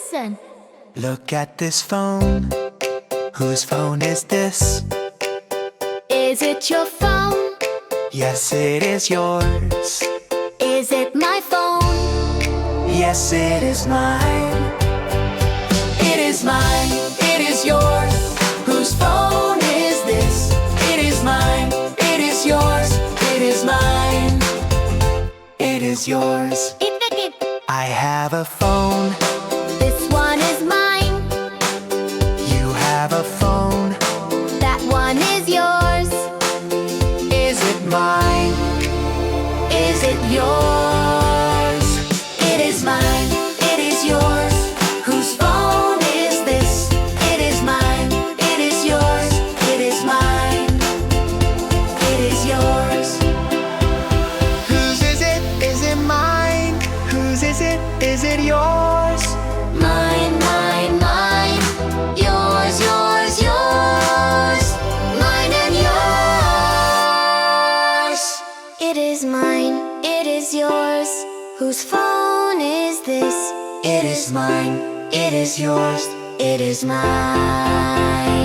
listen. Look at this phone. Whose phone is this? Is it your phone? Yes, it is yours. Is it my phone? Yes, it is mine. It is mine. It is yours. Whose phone is this? It is mine. It is yours. It is mine. It is yours. I have a phone. This one is mine. You have a phone. That one is yours. Is it mine? Is it yours? It is mine. It is yours. Whose phone is this? It is mine. It is yours. It is mine. It is yours. Whose is it? Is it mine? Whose is it? Is it yours? Mine, mine, mine. Yours, yours, yours. Mine and yours. It is mine. It is yours. Whose phone is this? It is mine. It is yours. It is mine.